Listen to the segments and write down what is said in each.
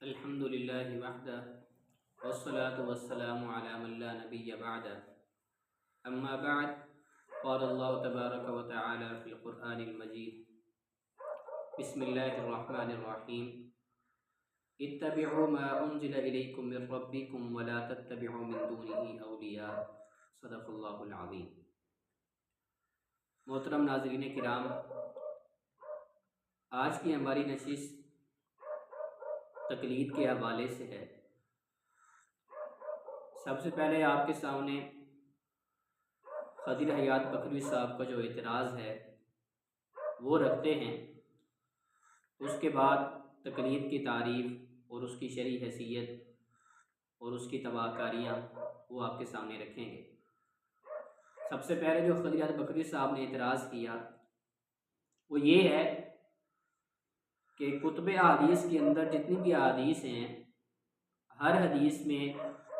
الحمد لله وحده والصلاة والسلام على من لا نبي بعده أما بعد قال الله تبارك وتعالى في القرآن المجيد بسم الله الرحمن الرحيم اتبعوا ما أنزل إليكم من ربكم ولا تتبعوا من دونه أولياء صدق الله العظيم۔ محترم ناظرین کرام، آج کی ہماری نشست تقلید کے حوالے سے ہے۔ سب سے پہلے آپ کے سامنے خضر حیات بکروی صاحب کا جو اعتراض ہے وہ رکھتے ہیں، اس کے بعد تقلید کی تعریف اور اس کی شرعی حیثیت اور اس کی تباہ کاریاں وہ آپ کے سامنے رکھیں گے۔ سب سے پہلے جو خضر حیات بکروی صاحب نے اعتراض کیا وہ یہ ہے کہ کتب احادیث کے اندر جتنی بھی احادیث ہیں، ہر حدیث میں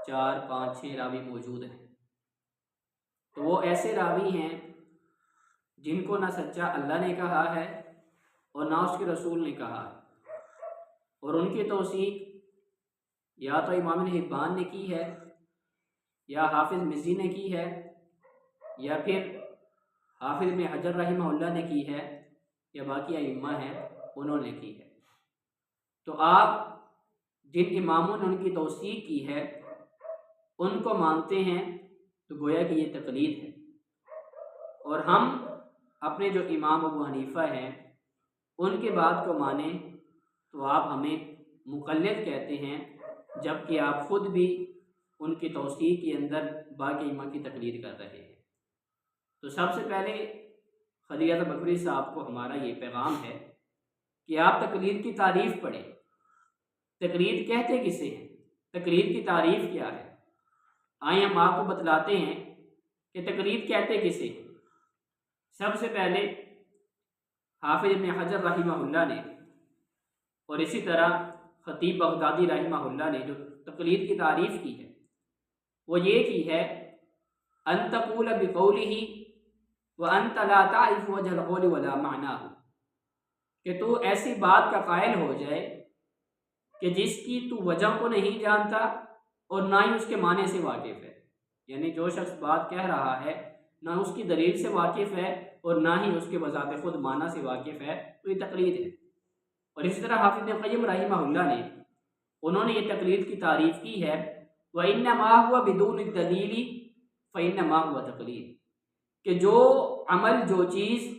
4 5 6 راوی موجود ہیں، تو وہ ایسے راوی ہیں جن کو نہ سچا اللہ نے کہا ہے اور نہ اس کے رسول نے کہا ہے، اور ان کی توثیق یا تو امام ابن حبان نے کی ہے، یا حافظ مزی نے کی ہے، یا پھر حافظ ابن حجر رحمہ اللہ نے کی ہے، یا باقی ائمہ ہیں انہوں نے کی ہے۔ تو آپ جن اماموں نے ان کی توثیق کی ہے ان کو مانتے ہیں تو گویا کہ یہ تقلید ہے، اور ہم اپنے جو امام ابو حنیفہ ہیں ان کے بات کو مانیں تو آپ ہمیں مقلد کہتے ہیں، جبکہ آپ خود بھی ان کی توثیق کے اندر باقی ائمہ کی تقلید کر رہے ہیں۔ تو سب سے پہلے خضر حیات بکروی صاحب کو ہمارا یہ پیغام ہے کہ آپ تقلید کی تعریف پڑھیں۔ تقلید کہتے کسے ہیں؟ تقلید کی تعریف کیا ہے؟ آئیں ہم آپ کو بتلاتے ہیں کہ تقلید کہتے کسے ہیں۔ سب سے پہلے حافظ ابن حجر رحمہ اللہ نے اور اسی طرح خطیب بغدادی رحمہ اللہ نے جو تقلید کی تعریف کی ہے وہ یہ کی ہے ان تقول بقولہ وانت لا تعرف وجہ القول ولا معناه، کہ تو ایسی بات کا قائل ہو جائے کہ جس کی تو وجہ کو نہیں جانتا اور نہ ہی اس کے معنی سے واقف ہے، یعنی جو شخص بات کہہ رہا ہے نہ اس کی دلیل سے واقف ہے اور نہ ہی اس کے بذات خود معنی سے واقف ہے، تو یہ تقلید ہے۔ اور اسی طرح حافظ ابن قیم رحمہ اللہ نے انہوں نے یہ تقلید کی تعریف کی ہے وَإِنَّمَا هُوَ بِدُونِ الدَّلِيلِ فَإِنَّمَا هُوَ تقلید، کہ جو عمل جو چیز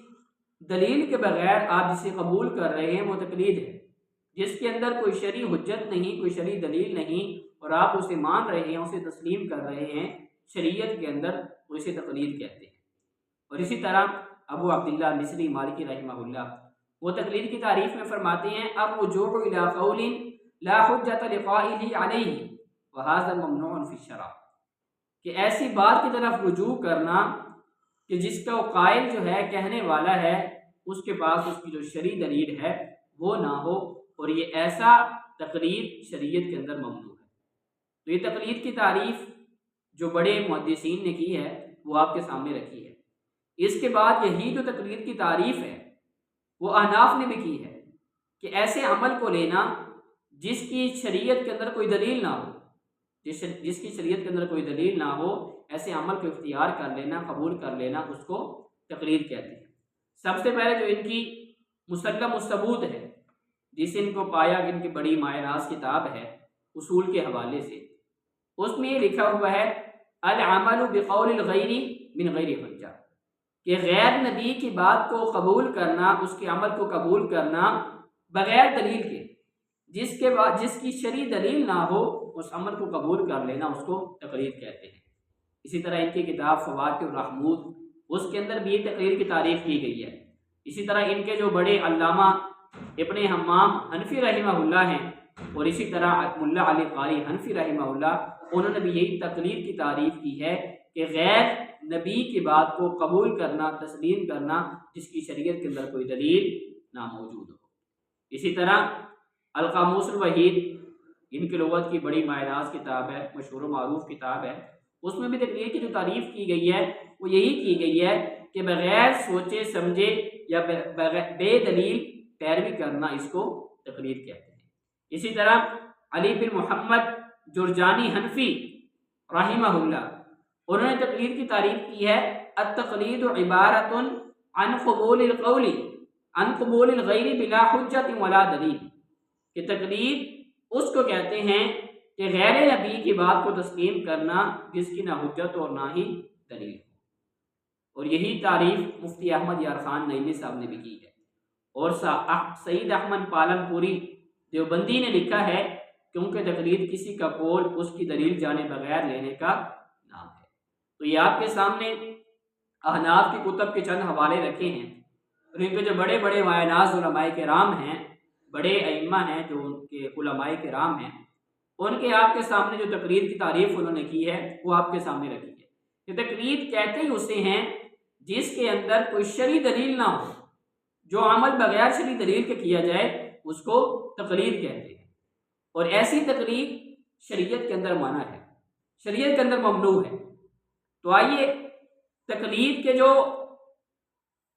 دلیل کے بغیر آپ جسے قبول کر رہے ہیں وہ تقلید ہے، جس کے اندر کوئی شرعی حجت نہیں، کوئی شرعی دلیل نہیں، اور آپ اسے مان رہے ہیں، اسے تسلیم کر رہے ہیں شریعت کے اندر، تو اسے تقلید کہتے ہیں۔ اور اسی طرح ابو عبداللہ مصری مالکی رحمہ اللہ وہ تقلید کی تعریف میں فرماتے ہیں الرجوع الی قول لا حجت لقائلہ علیہ وہذا ممنوع فی الشرع، کہ ایسی بات کی طرف رجوع کرنا کہ جس کا قائل جو ہے کہنے والا ہے اس کے پاس اس کی جو شرعی دلیل ہے وہ نہ ہو، اور یہ ایسا تقلید شریعت کے اندر ممنوع ہے۔ تو یہ تقلید کی تعریف جو بڑے محدثین نے کی ہے وہ آپ کے سامنے رکھی ہے۔ اس کے بعد یہی جو تقلید کی تعریف ہے وہ احناف نے بھی کی ہے کہ ایسے عمل کو لینا جس کی شریعت کے اندر کوئی دلیل نہ ہو، جس کی شریعت کے اندر کوئی دلیل نہ ہو، ایسے عمل کو اختیار کر لینا، قبول کر لینا، اس کو تقلید کہتے ہیں۔ سب سے پہلے جو ان کی مسلم الثبوت ہے جسے ان کو پایا کہ ان کی بڑی مایہ ناز کتاب ہے اصول کے حوالے سے، اس میں یہ لکھا ہوا ہے العمل بقول الغیر من غیر حجہ، کہ غیر نبی کی بات کو قبول کرنا، اس کے عمل کو قبول کرنا بغیر دلیل کے، جس کی شرعی دلیل نہ ہو اس عمل کو قبول کر لینا، اس کو تقلید کہتے ہیں۔ اسی طرح ان کی کتاب فواتح الرحمود اس کے اندر بھی یہ تقلید کی تعریف کی گئی ہے۔ اسی طرح ان کے جو بڑے علامہ ابن حمام حنفی رحمہ اللہ ہیں، اور اسی طرح ملا علی قاری حنفی رحمہ اللہ، انہوں نے بھی یہی تقلید کی تعریف کی ہے کہ غیر نبی کی بات کو قبول کرنا، تسلیم کرنا جس کی شریعت کے اندر کوئی دلیل نہ موجود ہو۔ اسی طرح القاموس الوحید ان کی لغت کی بڑی مایہ ناز کتاب ہے، مشہور و معروف کتاب ہے، اس میں بھی تقلید کی جو تعریف کی گئی ہے وہ یہی کی گئی ہے کہ بغیر سوچے سمجھے یا بے دلیل پیروی کرنا اس کو تقلید کہتے ہیں۔ اسی طرح علی بن محمد جرجانی حنفی رحمہ اللہ، انہوں نے تقلید کی تعریف کی ہے التقلید عبارت عن قبول القول عن قبول الغیر بلا حجت ولا دلیل، کہ تقلید اس کو کہتے ہیں کہ غیر نبی کی بات کو تسلیم کرنا جس کی نہ حجت اور نہ ہی دلیل، اور یہی تعریف مفتی احمد یار خان نعیمی صاحب نے بھی کی ہے، اور سعید احمد پالن پوری دیوبندی نے لکھا ہے کیونکہ تقلید کسی کا قول اس کی دلیل جانے بغیر لینے کا نام ہے۔ تو یہ آپ کے سامنے احناف کی کتب کے چند حوالے رکھے ہیں، اور ان کے جو بڑے بڑے وائناز علماء کرام ہیں، بڑے ائمہ ہیں جو ان کے علماء کرام ہیں، ان کے آپ کے سامنے جو تقلید کی تعریف انہوں نے کی ہے وہ آپ کے سامنے رکھی ہے۔ یہ تقلید کہتے ہی اسے ہیں جس کے اندر کوئی شرعی دلیل نہ ہو، جو عمل بغیر شرعی دلیل کے کیا جائے اس کو تقلید کہتے ہیں، اور ایسی تقلید شریعت کے اندر منع ہے، شریعت کے اندر ممنوع ہے۔ تو آئیے تقلید کے جو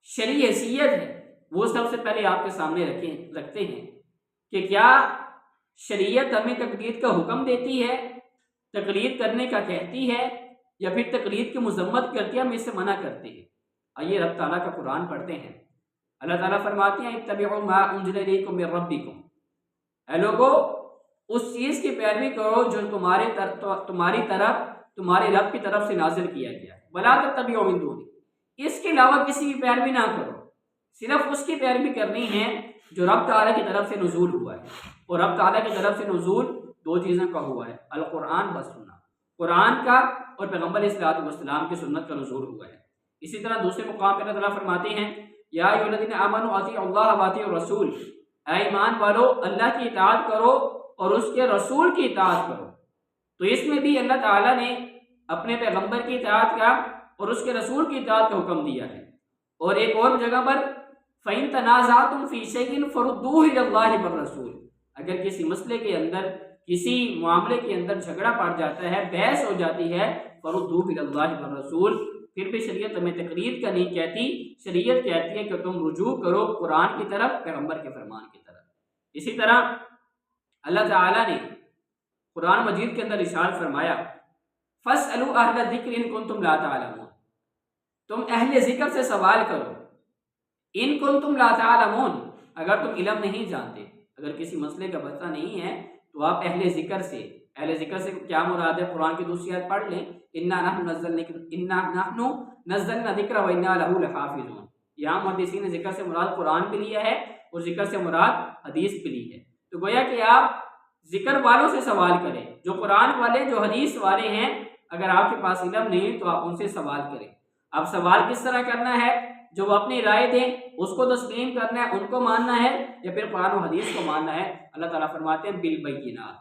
شرعی حیثیت ہے وہ سب سے پہلے آپ کے سامنے رکھتے ہیں کہ کیا شریعت ہمیں تقلید کا حکم دیتی ہے، تقلید کرنے کا کہتی ہے، یا پھر تقلید کی مذمت کرتی ہے، ہم اس سے منع کرتے ہیں۔ آئیے رب تعالیٰ کا قرآن پڑھتے ہیں۔ اللہ تعالیٰ فرماتے ہیں اتبعوا ما انزل الیکم من ربکم، اے لوگو اس چیز کی پیروی کرو جو تمہاری طرف تمہارے رب کی طرف سے نازل کیا گیا ہے، ولا تتبعوا من دونہ، اس کے علاوہ کسی کی پیروی نہ کرو، صرف اس کی پیروی کرنی ہے جو رب تعالیٰ کی طرف سے نزول ہوا ہے، اور رب تعالیٰ کی طرف سے نزول دو چیزوں کا ہوا ہے، القرآن و سنہ، قرآن کا اور پیغمبر علیہ الصلوۃ والسلام کی سنت کا نزول ہوا ہے۔ اسی طرح دوسرے مقام پر اللہ تعالیٰ فرماتے ہیں یا ایھا الذین آمنوا اطیعوا اللہ واطیعوا الرسول، اے ایمان والو اللہ کی اطاعت کرو اور اس کے رسول کی اطاعت کرو۔ تو اس میں بھی اللہ تعالیٰ نے اپنے پیغمبر کی اطاعت کا اور اس کے رسول کی اطاعت کا حکم دیا ہے، اور ایک اور جگہ پر فَإِن تَنَازَعْتُمْ فِي شَيْءٍ فَرُدُّوهُ إِلَى اللَّهِ وَالرَّسُولِ، اگر کسی مسئلے کے اندر کسی معاملے کے اندر جھگڑا پڑ جاتا ہے، بحث ہو جاتی ہے، فَرُدُّوهُ إِلَى اللَّهِ وَالرَّسُولِ، پھر بھی شریعت ہمیں تقلید کا نہیں کہتی، شریعت کہتی ہے کہ تم رجوع کرو قرآن کی طرف، پیغمبر کے فرمان کی طرف۔ اسی طرح اللہ تعالیٰ نے قرآن مجید کے اندر ارشاد فرمایا فَاسْأَلُوا أَهْلَ الذِّكْرِ إِن كُنتُمْ لَا تَعْلَمُونَ، تم اہل ذکر سے سوال کرو، ان کنتم لا تعلمون، اگر تم علم نہیں جانتے، اگر کسی مسئلے کا پتہ نہیں ہے تو آپ اہل ذکر سے، اہل ذکر سے کیا مراد ہے؟ قرآن کی دوسری آیت پڑھ لیں اِنَّا نَحْنُ نَزَّلْنَا الذِّكْرَ وَإِنَّا لَهُ لَحَافِظُونَ، یہاں محدثین نے ذکر سے مراد قرآن بھی لیا ہے اور ذکر سے مراد حدیث بھی لی ہے۔ تو گویا کہ آپ ذکر والوں سے سوال کریں، جو قرآن والے، جو حدیث والے ہیں، اگر آپ کے پاس علم نہیں تو آپ ان سے سوال کریں۔ اب سوال کس طرح کرنا ہے؟ جو وہ اپنی رائے دیں اس کو تسلیم کرنا ہے، ان کو ماننا ہے، یا پھر قرآن و حدیث کو ماننا ہے؟ اللہ تعالیٰ فرماتے ہیں بالبینات،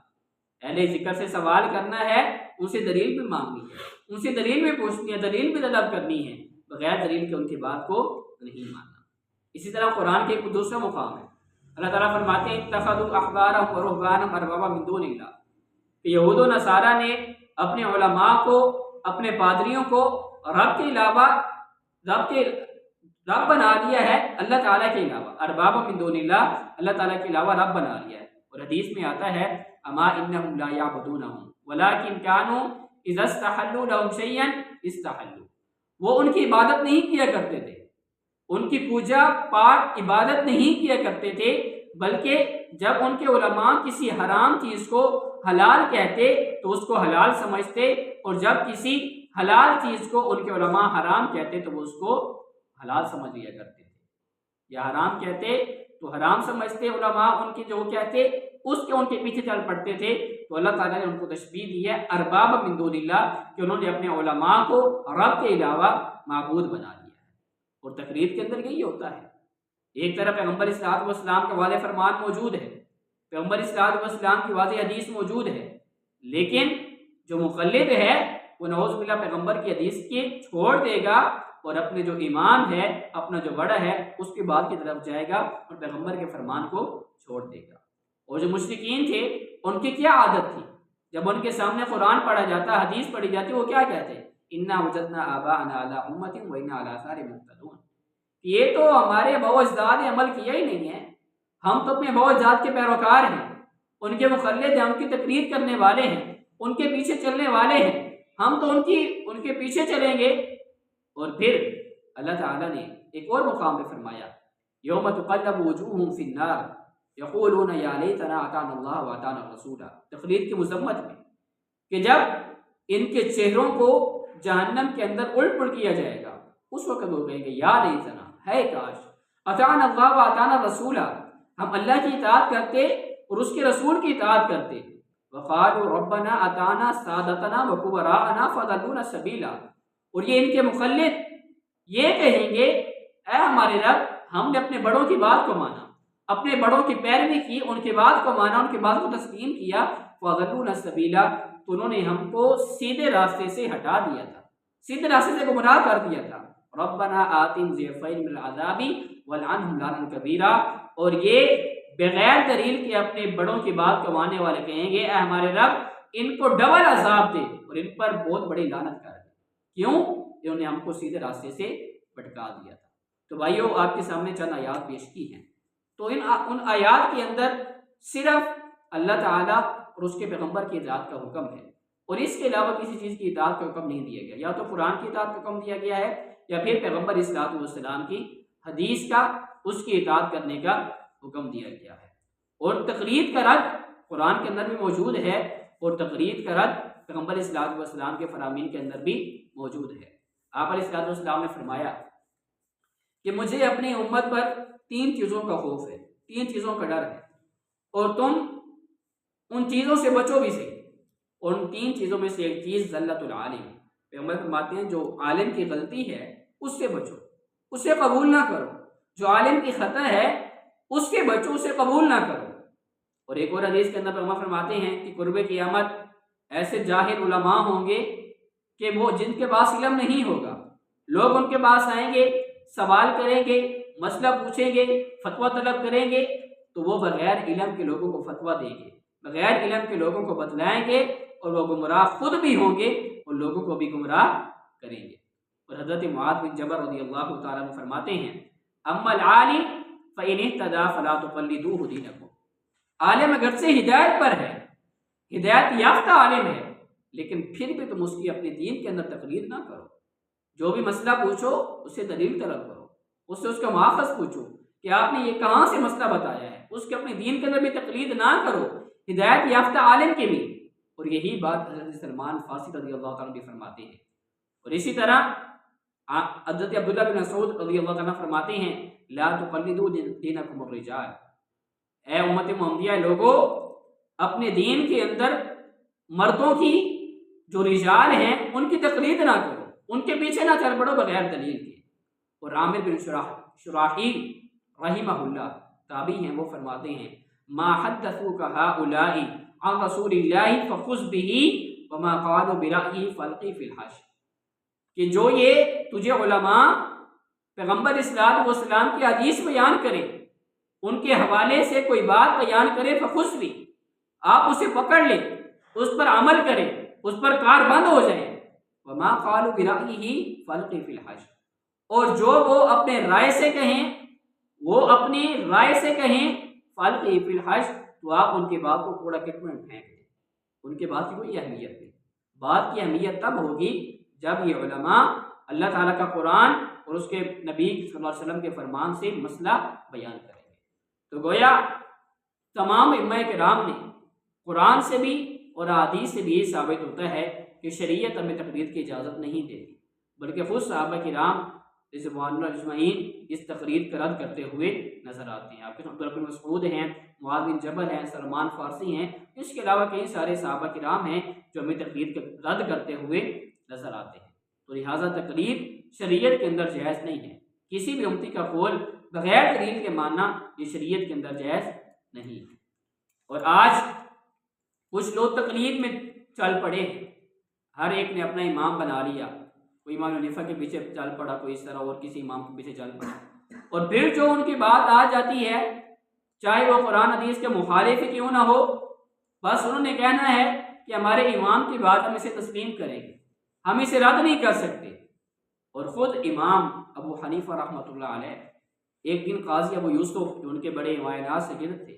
اہل ذکر سے سوال کرنا ہے، ان سے دلیل بھی مانگنی ہے، ان سے دلیل بھی پوچھنی ہے، دلیل بھی طلب کرنی ہے، بغیر دلیل کے ان کی بات کو نہیں ماننا۔ اسی طرح قرآن کے ایک دوسرا مقام ہے، اللہ تعالیٰ فرماتے ہیں اتخذوا احبارهم ورهبانهم اربابا من دون اللہ، کہ یہود و نصارہ نے اپنے علماء کو، اپنے پادریوں کو رب کے علاوہ رب بنا لیا ہے، اللہ تعالیٰ کے علاوہ، ارباب من دون اللہ، اللہ تعالیٰ کے علاوہ رب بنا لیا ہے۔ اور حدیث میں آتا ہے اما انہم لا یعبدونہم ولکن کانوا اذا استحلوا لهم شیئا استحلوا، وہ ان کی عبادت نہیں کیا کرتے تھے، ان کی پوجا پاٹ عبادت نہیں کیا کرتے تھے، بلکہ جب ان کے علماء کسی حرام چیز کو حلال کہتے تو اس کو حلال سمجھتے، اور جب کسی حلال چیز کو ان کے علماء حرام کہتے تو وہ اس کو حلال سمجھ لیا کرتے تھے، یا حرام کہتے تو حرام سمجھتے علماء، ان کے جو کہتے اس کے ان کے پیچھے چل پڑتے تھے۔ تو اللہ تعالیٰ نے ان کو تشبیہ دی ہے ارباب من دون اللہ، کہ انہوں نے اپنے علماء کو رب کے علاوہ معبود بنا لیا ہے۔ اور تقلید کے اندر یہی ہوتا ہے، ایک طرف پیغمبر صلی اللہ علیہ وسلم کا واضح فرمان موجود ہے، پیغمبر صلی اللہ علیہ وسلم کی واضح حدیث موجود ہے، لیکن جو مقلد ہے وہ نعوذ باللہ پیغمبر کی حدیث کے چھوڑ دے گا اور اپنے جو امام ہے، اپنا جو بڑا ہے، اس کی بات کی طرف جائے گا اور پیغمبر کے فرمان کو چھوڑ دے گا۔ اور جو مشرکین تھے ان کی کیا عادت تھی؟ جب ان کے سامنے قرآن پڑھا جاتا، حدیث پڑھی جاتی، وہ کیا کہتے ہیں؟ انا وجدنا آباءنا علی امۃ وانا علی آثارہم مقتدون، یہ تو ہمارے باؤ اجداد نے عمل کیا ہی نہیں ہے، ہم تو اپنے باؤ اجداد کے پیروکار ہیں، ان کے مخلد ہیں، ان کی تقلید کرنے والے ہیں، ان کے پیچھے چلنے والے ہیں، ہم تو ان کے پیچھے چلیں گے۔ اور پھر اللہ تعالیٰ نے ایک اور مقام پہ فرمایا یوم تقلب وجوہہم فی النار یقولون یا لیتنا اطعنا اللہ واطعنا الرسول، تقلید کی مذمت میں کہ جب ان کے چہروں کو جہنم کے اندر الٹ پلٹ کیا جائے گا، اس وقت وہ کہیں گے یا لیتنا، ہے کاش، اطعنا اللہ واطعنا الرسول، ہم اللہ کی اطاعت کرتے اور اس کے رسول کی اطاعت کرتے۔ وقالوا ربنا اطعنا سادتنا وکبراءنا فضلونا السبیلا، اور یہ ان کے مخلد یہ کہیں گے اے ہمارے رب، ہم نے اپنے بڑوں کی بات کو مانا، اپنے بڑوں کی پیروی کی، ان کی بات کو مانا، ان کی بات کو تسلیم کیا، فضلونا السبیلا، تو انہوں نے ہم کو سیدھے راستے سے ہٹا دیا تھا، سیدھے راستے سے گمراہ کر دیا تھا۔ ربنا آتihim ضعفین من العذاب والعنہم لعنا کبیرا، اور یہ بغیر دلیل کے اپنے بڑوں کی بات کو ماننے والے کہیں گے اے ہمارے رب، ان کو ڈبل عذاب دے اور ان پر بہت بڑی لعنت کر دے، کیوں؟ انہوں نے ہم کو سیدھے راستے سے بھٹکا دیا تھا۔ تو بھائیو، آپ کے سامنے چند آیات پیش کی ہیں، تو ان آیات کے اندر صرف اللہ تعالیٰ اور اس کے پیغمبر کی اطاعت کا حکم ہے، اور اس کے علاوہ کسی چیز کی اطاعت کا حکم نہیں دیا گیا، یا تو قرآن کی اطاعت کا حکم دیا گیا ہے، یا پھر پیغمبر صلی اللہ علیہ کی حدیث کا، اس کی اطاعت کرنے کا حکم دیا گیا ہے۔ اور تقلید کا رد قرآن کے اندر بھی موجود ہے، اور تقلید کا رد پیغمبر صلی اللہ علیہ وسلم کے فرامین کے اندر بھی موجود ہے۔ آپ علیہ السلام نے فرمایا کہ مجھے اپنی امت پر 3 چیزوں کا خوف ہے، 3 چیزوں کا ڈر ہے، اور تم ان چیزوں سے بچو بھی صحیح۔ اور ان 3 چیزوں میں سے ایک چیز ذلت العالم، پیغمبر فرماتے ہیں جو عالم کی غلطی ہے اس سے بچو، اسے قبول نہ کرو، جو عالم کی خطا ہے اس سے بچو، اسے قبول نہ کرو۔ اور ایک اور حدیث کے اندر پیغمبر فرماتے ہیں کہ قرب قیامت ایسے جاہل علماء ہوں گے کہ وہ جن کے پاس علم نہیں ہوگا، لوگ ان کے پاس آئیں گے، سوال کریں گے، مسئلہ پوچھیں گے، فتویٰ طلب کریں گے، تو وہ بغیر علم کے لوگوں کو فتویٰ دیں گے، بغیر علم کے لوگوں کو بتلائیں گے، اور وہ گمراہ خود بھی ہوں گے اور لوگوں کو بھی گمراہ کریں گے۔ اور حضرت معاذ بن جبل رضی اللہ تعالیٰ عنہ فرماتے ہیں اما العالم فإن اهتدى فلا تقلدوه دینکم، عالم اگرچہ ہدایت پر ہے، ہدایت یافتہ عالم ہے، لیکن پھر بھی تم اس کی اپنے دین کے اندر تقلید نہ کرو۔ جو بھی مسئلہ پوچھو اسے دلیل طلب کرو، اس کا ماخذ پوچھو کہ آپ نے یہ کہاں سے مسئلہ بتایا ہے، اس کے اپنے دین کے اندر بھی تقلید نہ کرو، ہدایت یافتہ عالم کے بھی۔ اور یہی بات حضرت سلمان فارسی رضی اللہ تعالیٰ بھی فرماتے ہیں۔ اور اسی طرح حضرت عبداللہ بن مسعود رضی اللہ تعالیٰ فرماتے ہیں لا تقلدوا دینکم الرجال، اے امت محمدیہ لوگو، اپنے دین کے اندر مردوں کی جو رجال ہیں ان کی تقلید نہ کرو، ان کے پیچھے نہ چل پڑو بغیر دلیل کے۔ اور عامر بن شراحیل رحمہ اللہ تابعی ہیں، وہ فرماتے ہیں ما حدثوک ہؤلاء عن رسول اللہ فخذ به وما قالوا برأیہ فالقی فی الحش، کہ جو یہ تجھے علماء پیغمبر اسلام والسلام کی حدیث بیان کرے، ان کے حوالے سے کوئی بات بیان کرے، فخذ بھی، آپ اسے پکڑ لیں، اس پر عمل کریں، اس پر کار بند ہو جائیں۔ وما قالوا برأیہ فالقی فی الحش، اور جو وہ اپنے رائے سے کہیں، وہ اپنی رائے سے کہیں، فالقی فی الحش، تو آپ ان کی بات کو کوڑا کرکٹ میں پھینک دیں، ان کے بات کی کوئی اہمیت نہیں۔ بات کی اہمیت تب ہوگی جب یہ علماء اللہ تعالیٰ کا قرآن اور اس کے نبی صلی اللہ علیہ وسلم کے فرمان سے مسئلہ بیان کریں گے۔ تو گویا تمام ائمہ کرام نے قرآن سے بھی اور حدیث سے بھی یہ ثابت ہوتا ہے کہ شریعت ہمیں تقلید کی اجازت نہیں دیتی، بلکہ خود صحابہ کرام رضوان اللہ اجمعین اس تقلید کا رد کرتے ہوئے نظر آتے ہیں۔ آپ کے عبداللہ بن مسعود ہیں، معاذ بن جبل ہیں، سلمان فارسی ہیں، اس کے علاوہ کئی سارے صحابہ کرام ہیں جو ہمیں تقلید کا رد کرتے ہوئے نظر آتے ہیں۔ تو لہٰذا تقلید شریعت کے اندر جائز نہیں ہے، کسی بھی امتی کا قول بغیر دلیل کے ماننا یہ شریعت کے اندر جائز نہیں ہے۔ اور آج کچھ لوگ تقلید میں چل پڑے ہیں، ہر ایک نے اپنا امام بنا لیا، کوئی امام حنیفہ کے پیچھے چل پڑا، کوئی اس طرح اور کسی امام کے پیچھے چل پڑا، اور پھر جو ان کی بات آ جاتی ہے چاہے وہ قرآن حدیث کے مخالف ہی کیوں نہ ہو، بس انہوں نے کہنا ہے کہ ہمارے امام کی بات ہم اسے تسلیم کریں گے، ہم اسے رد نہیں کر سکتے۔ اور خود امام ابو حنیفہ رحمۃ اللہ علیہ ایک دن قاضی ابو یوسف جو ان کے بڑے معائنات سے گرد تھے،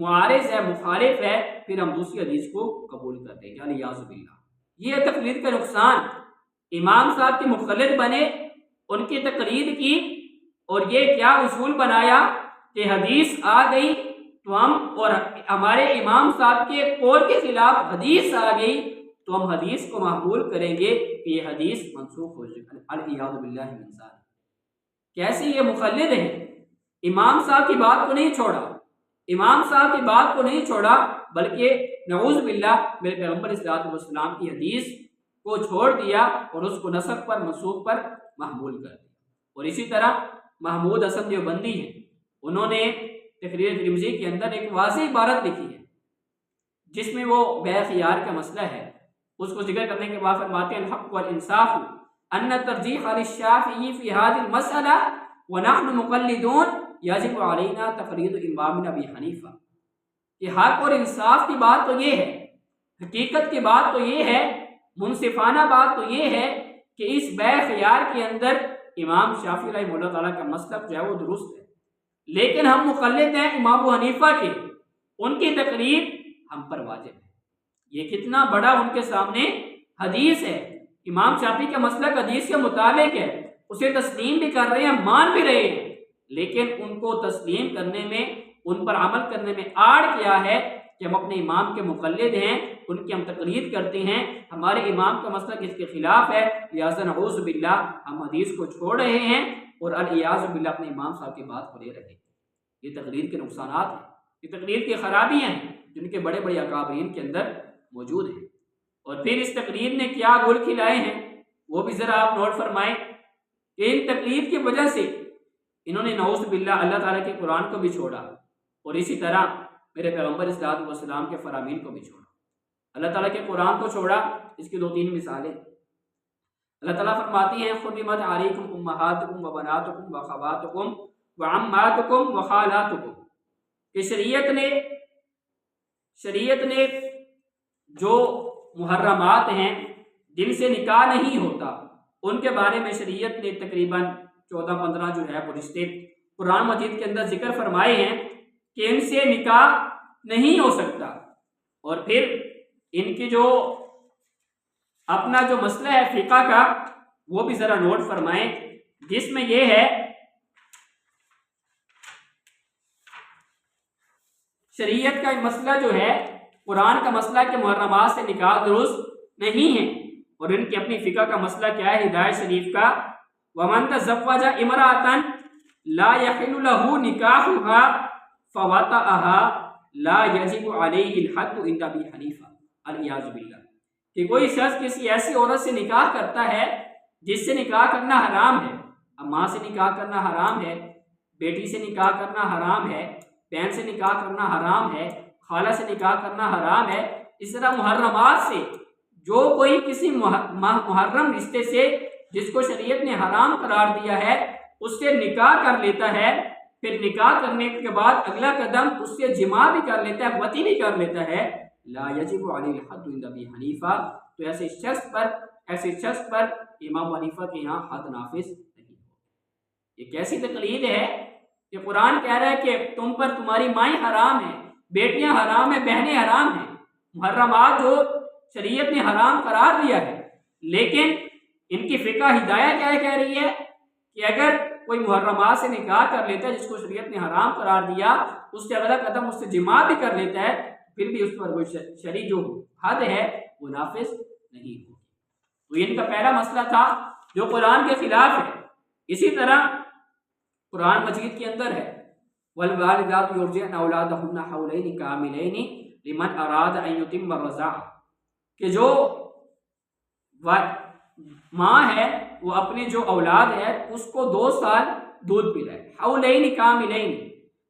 معارض ہے، مخالف ہے، پھر ہم دوسری حدیث کو قبول کر دیں گے، الیاذ باللہ۔ یہ تقلید کا نقصان، امام صاحب کے مقلد بنے، ان کی تقلید کی، اور یہ کیا اصول بنایا کہ حدیث آ گئی تو ہم، اور ہمارے امام صاحب کے قول کے خلاف حدیث آ گئی تو ہم حدیث کو محمول کریں گے کہ یہ حدیث منسوخ ہو جائے، الیاذ باللہ من ذالک۔ کیسے یہ مقلد ہیں، امام صاحب کی بات کو نہیں چھوڑا، امام صاحب کی بات کو نہیں چھوڑا، بلکہ نعوذ باللہ میرے پیغمبر صلی اللہ علیہ وسلم کی حدیث کو چھوڑ دیا اور اس کو نسخ پر، منسوخ پر محمول کر دیا۔ اور اسی طرح محمود حسن دیوبندی ہیں، انہوں نے تقریر ترمذی کے اندر ایک واضح عبارت لکھی ہے جس میں وہ بیع خیار کا مسئلہ ہے، اس کو ذکر کرنے کے بعد فرماتے ہیں الحق والانصاف ان ترجیح للشافعی فی هذه المسألة ونحن مقلدون یجب علینا تقلید امام ابی حنیفہ، کہ حق اور انصاف کی بات تو یہ ہے، حقیقت کی بات تو یہ ہے، منصفانہ بات تو یہ ہے کہ اس بیع خیار کے اندر امام شافعی رحمہ اللہ تعالیٰ کا مسلک جو ہے وہ درست ہے، لیکن ہم مقلد ہیں امام ابو حنیفہ کے، ان کی تقلید ہم پر واجب ہے۔ یہ کتنا بڑا ان کے سامنے حدیث ہے، امام شافعی کا مسلک حدیث کے مطابق ہے، اسے تسلیم بھی کر رہے ہیں، مان بھی رہے ہیں، لیکن ان کو تسلیم کرنے میں، ان پر عمل کرنے میں آڑ کیا ہے کہ ہم اپنے امام کے مقلد ہیں، ان کی ہم تقلید کرتے ہیں، ہمارے امام کا مسلک اس کے خلاف ہے، لہٰذا نعوذ باللہ ہم حدیث کو چھوڑ رہے ہیں اور الیاذ باللہ اپنے امام صاحب کی بات کو لے رہے ہیں۔ یہ تقلید کے نقصانات ہیں، یہ تقلید کی خرابیاں ہیں جن کے بڑے بڑے اکابرین کے اندر موجود ہیں۔ اور پھر اس تقلید نے کیا گل کھلائے ہیں وہ بھی ذرا آپ نوٹ فرمائیں کہ ان تقلید کی وجہ سے انہوں نے نعوذ باللہ اللہ تعالیٰ کے قرآن کو بھی چھوڑا، اور اسی طرح میرے پیغمبر صلی اللہ علیہ وسلم کے فرامین کو بھی چھوڑا۔ اللہ تعالیٰ کے قرآن کو چھوڑا، اس کی 2-3 مثالیں اللہ تعالیٰ فرماتی ہیں حرمت علیکم امہاتکم وبناتکم واخواتکم وعماتکم وخالاتکم، کہ شریعت نے جو محرمات ہیں جن سے نکاح نہیں ہوتا ان کے بارے میں شریعت نے تقریباً 14-15 جو ہے وہ رشتے قرآن مجید کے اندر ذکر فرمائے ہیں کہ ان سے نکاح نہیں ہو سکتا۔ اور پھر ان کی جو اپنا جو مسئلہ ہے فقہ کا وہ بھی ذرا نوٹ فرمائیں، جس میں یہ ہے شریعت کا مسئلہ جو ہے قرآن کا مسئلہ کہ محرمات سے نکاح درست نہیں ہے، اور ان کی اپنی فقہ کا مسئلہ کیا ہے ہدایت شریف کا وَمَن تَزَوَّجَ امْرَأَةً لَا يَحِلُّ لَهُ نِكَاحُهَا فَوَطَئَهَا لَا يَجِبُ عَلَيْهِ الْحَدُّ عِندَ أَبِي حَنِیفَہ الیاذ باللہ، کہ کوئی شخص کسی ایسی عورت سے نکاح کرتا ہے جس سے نکاح کرنا حرام ہے، اب ماں سے نکاح کرنا حرام ہے، بیٹی سے نکاح کرنا حرام ہے، بہن سے نکاح کرنا حرام ہے، خالہ سے نکاح کرنا حرام ہے، اس طرح محرمات سے جو کوئی کسی محرم رشتے سے جس کو شریعت نے حرام قرار دیا ہے اس سے نکاح کر لیتا ہے، پھر نکاح کرنے کے بعد اگلا قدم اس سے جماع بھی کر لیتا ہے، وطی بھی کر لیتا ہے، لا یجب علیہ الحد عند ابی حنیفہ، تو ایسے شخص پر امام حنیفہ کے یہاں حد نافذ نہیں ہو۔ یہ کیسی تقلید ہے کہ قرآن کہہ رہا ہے کہ تم پر تمہاری مائیں حرام ہیں، بیٹیاں حرام ہیں، بہنیں حرام ہیں، محرمات جو شریعت نے حرام قرار دیا ہے، لیکن ان کی فقہ ہدایہ کیا کہہ رہی ہے کہ اگر کوئی محرمات سے نکاح کر لیتا ہے جس کو شریعت نے حرام قرار دیا، اس سے اگلا قدم اس سے جماع بھی کر لیتا ہے، پھر بھی اس پر وہ شرعی جو حد ہے وہ نافذ نہیں ہوگی۔ تو یہ ان کا پہلا مسئلہ تھا جو قرآن کے خلاف ہے۔ اسی طرح قرآن مجید کے اندر ہے وَالْوَالِدَاتُ يُرْضِعْنَ أَوْلَادَهُنَّ حَوْلَيْنِ كَامِلَيْنِ لِمَنْ أَرَادَ أَنْ يُتِمَّ الرَّضَاعَةَ، کہ جو ماں ہے وہ اپنے جو اولاد ہے اس کو 2 سال دودھ پلائے، حولین کاملین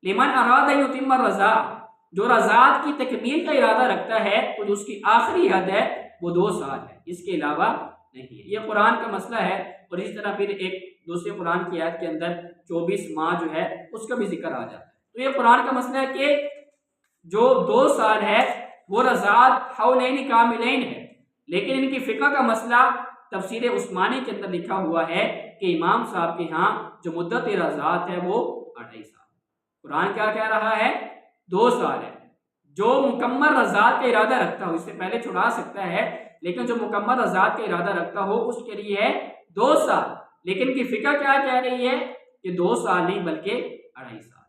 لمن اراد ان یتم الرضاعۃ، جو رضاعت کی تکمیل کا ارادہ رکھتا ہے تو جو اس کی آخری حد ہے وہ 2 سال ہے، اس کے علاوہ نہیں ہے۔ یہ قرآن کا مسئلہ ہے۔ اور اس طرح پھر ایک دوسرے قرآن کی آیت کے اندر 24 ماہ جو ہے اس کا بھی ذکر آ جاتا ہے۔ تو یہ قرآن کا مسئلہ ہے کہ جو 2 سال ہے وہ رضاعت حولین کاملین ہے، لیکن ان کی فقہ کا مسئلہ تفسیر عثمانی کے اندر لکھا ہوا ہے کہ امام صاحب کے ہاں جو مدت رضاعت ہے وہ 2.5 سال۔ قرآن کیا کہہ رہا ہے 2 سال ہے۔ جو مکمل رضاعت کا ارادہ رکھتا ہو، اس سے پہلے چھڑا سکتا ہے، لیکن جو مکمل رضاعت کا ارادہ رکھتا ہو اس کے لیے ہے 2 سال۔ لیکن کی فقہ کیا کہہ رہی ہے کہ 2 سال نہیں بلکہ 2.5 سال۔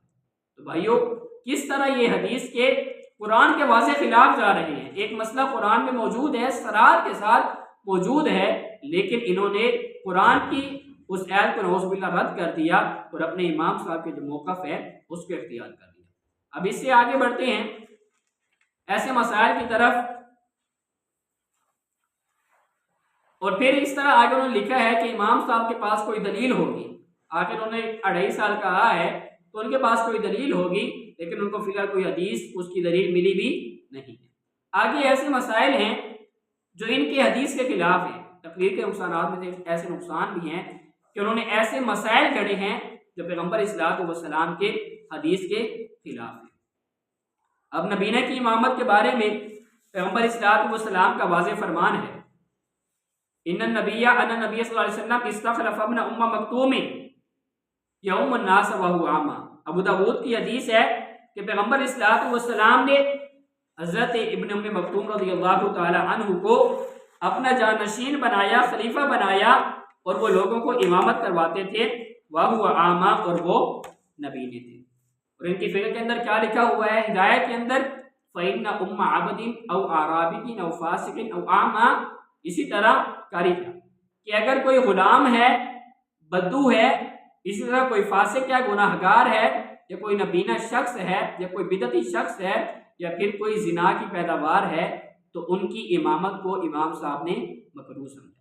تو بھائیو کس طرح یہ حدیث کے قرآن کے واضح خلاف جا رہے ہیں۔ ایک مسئلہ قرآن میں موجود ہے، سرار کے ساتھ موجود ہے، لیکن انہوں نے قرآن کی اس آیت کو نعوذ باللہ رد کر دیا اور اپنے امام صاحب کے جو موقف ہے اس کو اختیار کر دیا۔ اب اس سے آگے بڑھتے ہیں ایسے مسائل کی طرف، اور پھر اس طرح آگے انہوں نے لکھا ہے کہ امام صاحب کے پاس کوئی دلیل ہوگی۔ آخر انہوں نے 2.5 سال کہا ہے تو ان کے پاس کوئی دلیل ہوگی، لیکن ان کو فی الحال کوئی حدیث اس کی دلیل ملی بھی نہیں ہے۔ آگے ایسے مسائل ہیں جو ان کے حدیث کے خلاف ہیں۔ تقریر کے نقصانات میں سے ایسے نقصان بھی ہیں کہ انہوں نے ایسے مسائل گھڑے ہیں جو پیغمبر صلی اللہ علیہ کے حدیث کے خلاف ہیں۔ اب نبینہ کی امامت کے بارے میں پیغمبر صلی اللہ علیہ کا واضح فرمان ہے، ان النبی صلی اللہ علیہ وسلم استخلف ابن ام مکتوم یوم الناس وهو اعمى۔ ابو داؤد کی حدیث ہے کہ پیغمبر صلی اللہ علیہ وسلم نے حضرت ابن ام مکتوم رضی اللہ تعالی عنہ کو اپنا جانشین بنایا، خلیفہ بنایا، اور وہ لوگوں کو امامت کرواتے تھے، وهو اعمى، اور وہ نبینے تھے۔ اور ان کی فقہ کے اندر کیا لکھا ہوا ہے ہدایت کے اندر، فإن ام عبد او اعرابی او فاسق او اعمى، اسی طرح کاری تھا کہ اگر کوئی غلام ہے، بدو ہے، اسی طرح کوئی فاسق یا گناہ گار ہے، یا کوئی نبینہ شخص ہے، یا کوئی بدعتی شخص ہے، یا پھر کوئی زنا کی پیداوار ہے، تو ان کی امامت کو امام صاحب نے مکروہ سمجھا۔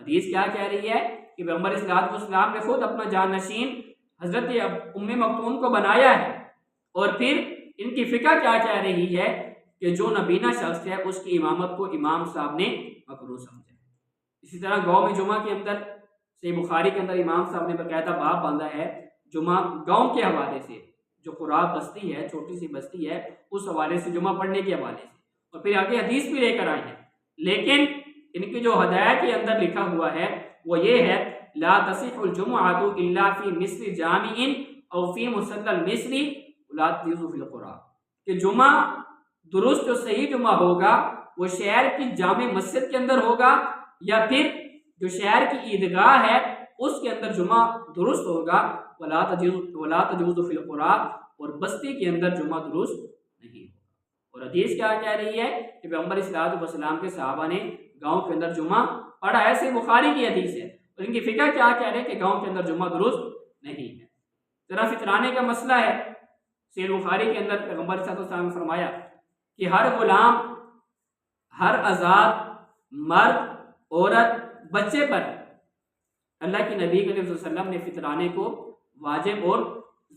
حدیث کیا کہہ رہی ہے کہ پیغمبر صلی اللہ علیہ وسلم نے خود اپنا جانشین حضرت ام مکتوم کو بنایا ہے، اور پھر ان کی فقہ کیا کہہ رہی ہے کہ جو نبینہ شخص ہے اس کی امامت کو امام صاحب نے مکروہ سمجھا۔ اسی طرح گاؤں میں جمعہ کے اندر صحیح بخاری کے اندر امام صاحب نے باقاعدہ باب باندھا ہے جمعہ گاؤں کے حوالے سے، جو قراب بستی ہے، چھوٹی سی بستی ہے، اس حوالے سے، جمعہ پڑھنے کے حوالے سے، اور پھر آگے حدیث بھی لے کر آئے ہیں۔ لیکن ان کی جو ہدایت کے اندر لکھا ہوا ہے وہ یہ ہے، لا تصح الجمعۃ الا فی مصر جامع او فی مصلی المصری ولا تجوز فی القرى، کہ جمعہ درست جو صحیح جمعہ ہوگا وہ شہر کی جامع مسجد کے اندر ہوگا، یا پھر جو شہر کی عیدگاہ ہے اس کے اندر جمعہ درست ہوگا، ولا تجوز فی القرى، اور بستی کے اندر جمعہ درست نہیں ہوگا۔ اور حدیث کیا کہہ رہی ہے کہ پیغمبر صلی اللہ علیہ وسلم کے صحابہ نے گاؤں کے اندر جمعہ پڑھا ہے، صحیح بخاری کی حدیث ہے، اور ان کی فقہ کیا کہہ رہے ہیں کہ گاؤں کے اندر جمعہ درست نہیں ہے۔ ذرا فطرانے کا مسئلہ ہے، صحیح بخاری کے اندر پیغمبر صلی اللہ علیہ وسلم نے فرمایا کہ ہر غلام، ہر آزاد مرد، عورت، بچے پر اللہ کے نبی صلی اللہ علیہ وسلم نے فطرانے کو واجب اور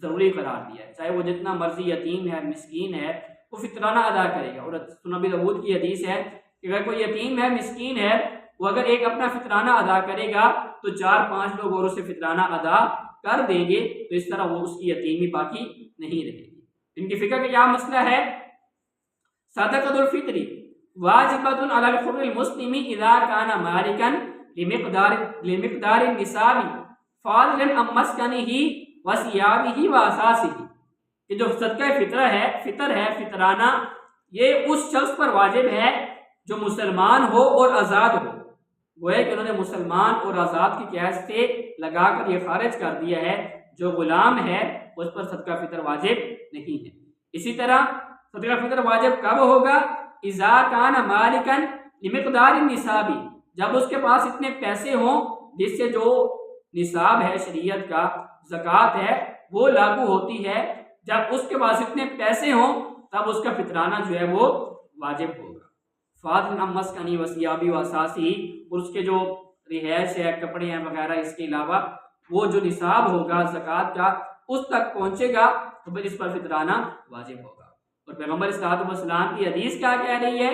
ضروری قرار دیا ہے، چاہے وہ جتنا مرضی یتیم ہے، مسکین ہے، وہ فطرانہ ادا کرے گا۔ اور سنن ابی داؤد کی حدیث ہے کہ اگر کوئی یتیم ہے، مسکین ہے، وہ اگر ایک اپنا فطرانہ ادا کرے گا تو 4-5 لوگ اور اسے فطرانہ ادا کر دیں گے، تو اس طرح وہ اس کی یتیمی باقی نہیں رہے گی۔ ان کی فقہ کا کیا مسئلہ ہے، صدقۃ الفطر واجبۃ علی الحر المسلم اذا کان مالکا لمقدار النصاب فاضلا عن مسکنہ وثیابہ واساسہ، کہ جو صدقہ فطر ہے فطرانہ، یہ اس شخص پر واجب ہے جو مسلمان ہو اور آزاد ہو۔ گویا کہ انہوں نے مسلمان اور آزاد کی قید سے لگا کر یہ خارج کر دیا ہے، جو غلام ہے اس پر صدقہ فطر واجب نہیں ہے۔ اسی طرح صدقہ فطر واجب کب ہوگا، اذا کان مالکا لمقدار النصاب، جب اس کے پاس اتنے پیسے ہوں جس سے جو نصاب ہے شریعت کا، زکوٰۃ ہے، وہ لاگو ہوتی ہے، جب اس کے پاس اتنے پیسے ہوں تب اس کا فطرانہ جو ہے وہ واجب ہوگا۔ فاضل عن مسکنہ وثیابہ واساسہ، اور اس کے جو رہائش ہے، کپڑے ہیں وغیرہ، اس کے علاوہ وہ جو نصاب ہوگا زکوٰۃ کا اس تک پہنچے گا تو پھر اس پر فطرانہ واجب ہوگا۔ اور پیغمبر صلی اللہ علیہ وسلم کی حدیث کیا کہہ رہی ہے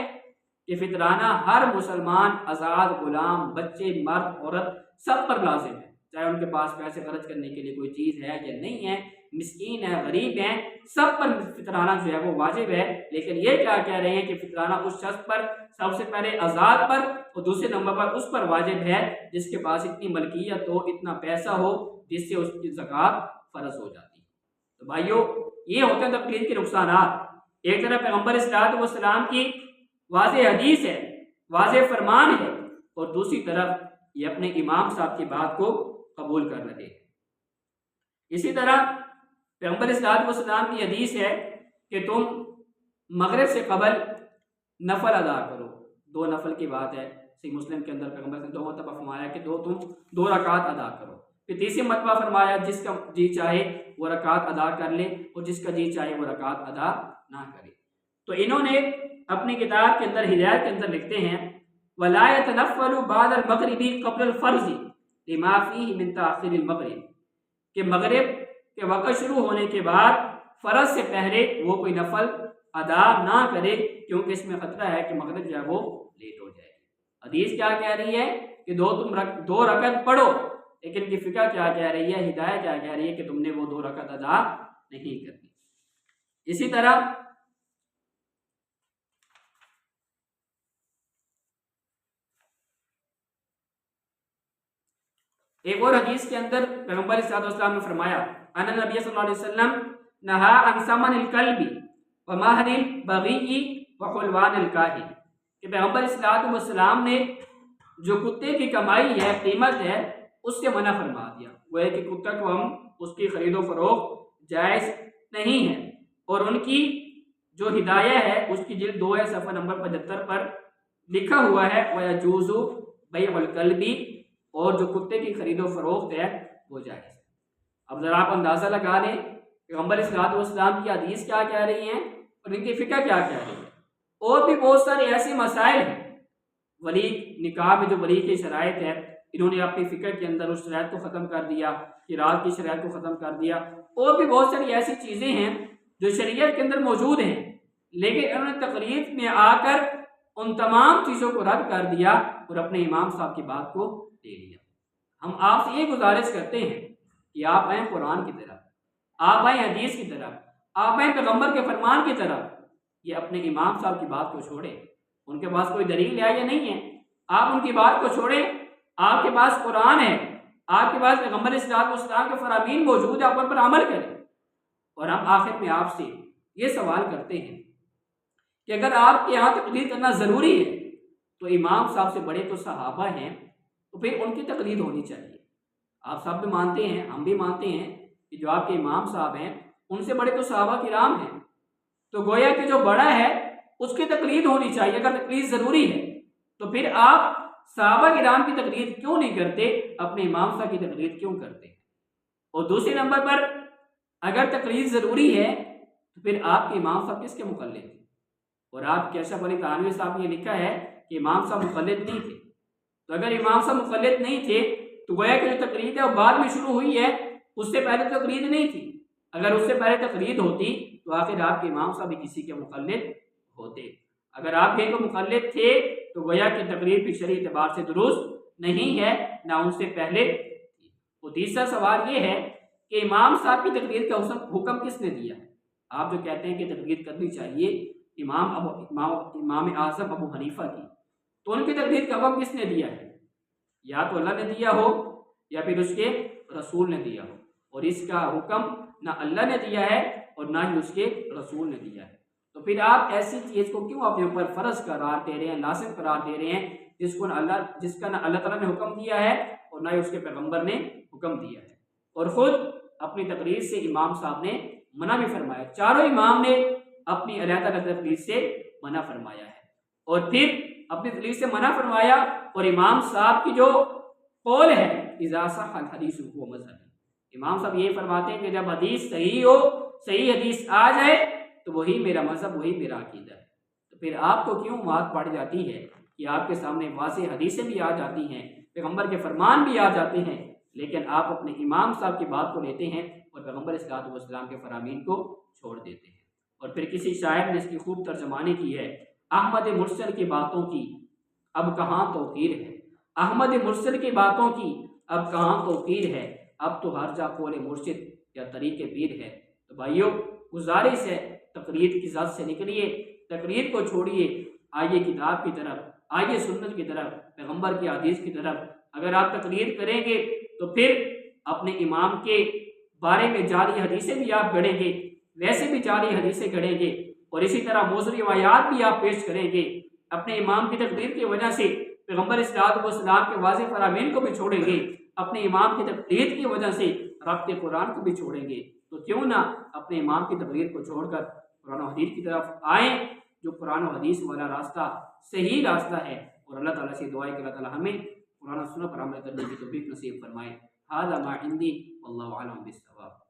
کہ فطرانہ ہر مسلمان، آزاد، غلام، بچے، مرد، عورت، سب پر لازم ہے، چاہے ان کے پاس پیسے خرچ کرنے کے لیے کوئی چیز ہے یا نہیں ہے، مسکین ہے، غریب ہیں، سب پر فطرانہ جو ہے وہ واجب ہے۔ لیکن یہ کیا کہہ رہے ہیں کہ فطرانہ اس شخص پر، سب سے پہلے آزاد پر، اور دوسرے نمبر پر اس پر واجب ہے جس کے پاس اتنی ملکیت ہو، اتنا پیسہ ہو جس سے اس کی زکوٰۃ فرض ہو جاتی ہے۔ تو بھائیو یہ ہوتے ہیں تقلید کے نقصانات۔ ایک طرف پیغمبر صلی والسلام کی واضح حدیث ہے، واضح فرمان ہے، اور دوسری طرف یہ اپنے امام صاحب کی بات کو قبول کر رہے ہیں۔ اسی طرح پیغمبر صلی والسلام کی حدیث ہے کہ تم مغرب سے قبل نفل ادا کرو۔ 2 نفل کی بات ہے، صحیح مسلم کے اندر پیغمبر نے 2 مرتبہ فرمایا کہ تم 2 رکعت ادا کرو۔ پھر تیسری مرتبہ فرمایا جس کا جی چاہے وہ رکعت ادا کر لے اور جس کا جی چاہے وہ رکعت ادا نہ کرے۔ تو انہوں نے اپنی کتاب کے اندر ہدایت کے اندر لکھتے ہیں وَلَا يَتَنَفَّلُ بَعْدَ الْمَغْرِبِ قَبْلَ الْفَرْضِ لِمَا فِيهِ مِنْ تَأْخِيرِ الْمَغْرِبِ، کہ مغرب کے وقت شروع ہونے کے بعد فرض سے پہلے وہ کوئی نفل ادا نہ کرے، کیونکہ اس میں خطرہ ہے کہ مغرب جو ہے وہ لیٹ ہو جائے۔ حدیث کیا کہہ رہی ہے کہ 2 رکعت پڑھو، لیکن کی فقہ کیا کہہ رہی ہے، ہدایت کیا کہہ رہی ہے کہ تم نے وہ 2 رکعت ادا نہیں کرنی۔ اسی طرح ایک اور حدیث کے اندر پیغمبر صلی اللہ علیہ وسلم نے فرمایا ان نبی صلی اللہ علیہ وسلم نہا عن ثمن الکلب ومہر البغی وحلوان الکاہن، کہ پیغمبر صلی اللہ علیہ وسلم نے جو کتے کی کمائی ہے، قیمت ہے، اس سے منع فرما دیا۔ وہ ہے کہ کتا کو ہم اس کی خرید و فروخت جائز نہیں ہے، اور ان کی جو ہدایہ ہے اس کی جلد 2 ہے، صفحہ نمبر 75 پر لکھا ہوا ہے وَيَجُوزُ بَيْعُ الْكَلْبِ، اور جو کتے کی خرید و فروخت ہے وہ جائز ہے۔ اب ذرا آپ اندازہ لگا لیں پیغمبر صلی اللہ علیہ وسلم کی حدیث کیا کہہ رہی ہیں اور ان کی فقہ کیا کہہ رہی ہے۔ اور بھی بہت سارے ایسے مسائل ہیں، ولی نکاح میں جو ولی کی شرائط ہے، انہوں نے اپنی فقہ کے اندر اس شرائط کو ختم کر دیا، قرات کی شرائط کو ختم کر دیا۔ اور بھی بہت ساری ایسی چیزیں ہیں جو شریعت کے اندر موجود ہیں، لیکن انہوں نے تقلید میں آ کر ان تمام چیزوں کو رد کر دیا اور اپنے امام صاحب کی بات کو لے لیا۔ ہم آپ سے یہ گزارش کرتے ہیں کہ آپ آئیں قرآن کی طرف، آپ آئیں حدیث کی طرف، آپ آئیں پیغمبر کے فرمان کی طرف، یہ اپنے امام صاحب کی بات کو چھوڑیں۔ ان کے پاس کوئی دلیل ہے یا نہیں ہے، آپ ان کی بات کو چھوڑیں۔ آپ کے پاس قرآن ہے، آپ کے پاس پیغمبر صلی اللہ علیہ وسلم کے فرامین موجود ہے، آپ ان پر عمل کریں۔ اور ہم آخر میں آپ سے یہ سوال کرتے ہیں کہ اگر آپ کے یہاں تقلید کرنا ضروری ہے تو امام صاحب سے بڑے تو صحابہ ہیں، تو پھر ان کی تقلید ہونی چاہیے۔ آپ سب بھی مانتے ہیں، ہم بھی مانتے ہیں کہ جو آپ کے امام صاحب ہیں ان سے بڑے تو صحابہ کرام ہیں، تو گویا کہ جو بڑا ہے اس کی تقلید ہونی چاہیے۔ اگر تقلید ضروری ہے تو پھر آپ صحابہ کرام کی تقلید کیوں نہیں کرتے، اپنے امام صاحب کی تقلید کیوں کرتے؟ اور دوسرے نمبر پر اگر تقلید ضروری ہے تو پھر آپ کے امام صاحب کس کے مقلد تھے؟ اور آپ کے اشرف علی تھانوی صاحب نے لکھا ہے کہ امام صاحب مقلد نہیں تھے۔ تو اگر امام صاحب مقلد نہیں تھے تو گویا کہ جو تقلید ہے وہ بعد میں شروع ہوئی ہے، اس سے پہلے تقلید نہیں تھی۔ اگر اس سے پہلے تقلید ہوتی تو آخر آپ کے امام صاحب بھی کسی کے مقلد ہوتے۔ اگر آپ کے مقلد تھے تو گویا کہ تقلید بھی شرعی اعتبار سے درست نہیں ہے، نہ ان سے پہلے تھی۔ وہ تیسرا سوال یہ ہے کہ امام صاحب کی تقلید کا حکم کس نے دیا؟ آپ جو کہتے ہیں کہ تقلید کرنی چاہیے امام اعظم ابو حنیفہ کی، تو ان کی تقلید کا حکم کس نے دیا ہے؟ یا تو اللہ نے دیا ہو یا پھر اس کے رسول نے دیا ہو، اور اس کا حکم نہ اللہ نے دیا ہے اور نہ ہی اس کے رسول نے دیا ہے۔ تو پھر آپ ایسی چیز کو کیوں اپنے اوپر فرض قرار دے رہے ہیں، لازم قرار دے رہے ہیں، جس کا نہ اللہ تعالیٰ نے حکم دیا ہے اور نہ ہی اس کے پیغمبر نے حکم دیا ہے؟ اور خود اپنی تقریر سے امام صاحب نے منع بھی فرمایا، چاروں امام نے اپنی علیحدہ تقریر سے منع فرمایا ہے، اور پھر اپنی تقریر سے منع فرمایا۔ اور امام صاحب کی جو قول ہے اذا صح الحدیث هو مذہب، امام صاحب یہ فرماتے ہیں کہ جب حدیث صحیح ہو، صحیح حدیث آ جائے تو وہی میرا مذہب، وہی میرا عقیدہ ہے۔ تو پھر آپ کو کیوں بات پڑ جاتی ہے کہ آپ کے سامنے واضح حدیثیں بھی آ جاتی ہیں، پیغمبر کے فرمان بھی آ جاتے ہیں، لیکن آپ اپنے امام صاحب کی بات کو لیتے ہیں اور پیغمبر صلی اللہ علیہ وسلم کے فرامین کو چھوڑ دیتے ہیں؟ اور پھر کسی شاعر نے اس کی خوب ترجمانی کی ہے، احمد مرسل کی باتوں کی اب کہاں توقیر ہے، احمد مرسل کی باتوں کی اب کہاں توقیر ہے، اب تو ہر جا قول مرشد یا طریق پیر ہے۔ تو بھائیو گزارش ہے، تقلید کی ذات سے نکلیے، تقلید کو چھوڑیے، آئیے کتاب کی طرف، آئیے سنت کی طرف، پیغمبر کی حدیث کی طرف۔ اگر آپ تقلید کریں گے تو پھر اپنے امام کے بارے میں جعلی حدیثیں بھی آپ گھڑیں گے، ویسے بھی جعلی حدیثیں گھڑیں گے، اور اسی طرح موضوع روایات بھی آپ پیش کریں گے۔ اپنے امام کی تقریر کی وجہ سے پیغمبر اسلام کے واضح فرامین کو بھی چھوڑیں گے، اپنے امام کی تقریر کی وجہ سے ربط قرآن کو بھی چھوڑیں گے۔ تو کیوں نہ اپنے امام کی تقریر کو چھوڑ کر قرآن و حدیث کی طرف آئیں، جو قرآن و حدیث والا راستہ صحیح راستہ ہے۔ اور اللہ تعالیٰ سے دعا ہے کہ اللہ تعالیٰ ہمیں قرآن و سنت پر عمل کرنے کی توفیق نصیب فرمائے۔ ھذا ما عندی واللہ اعلم بالصواب۔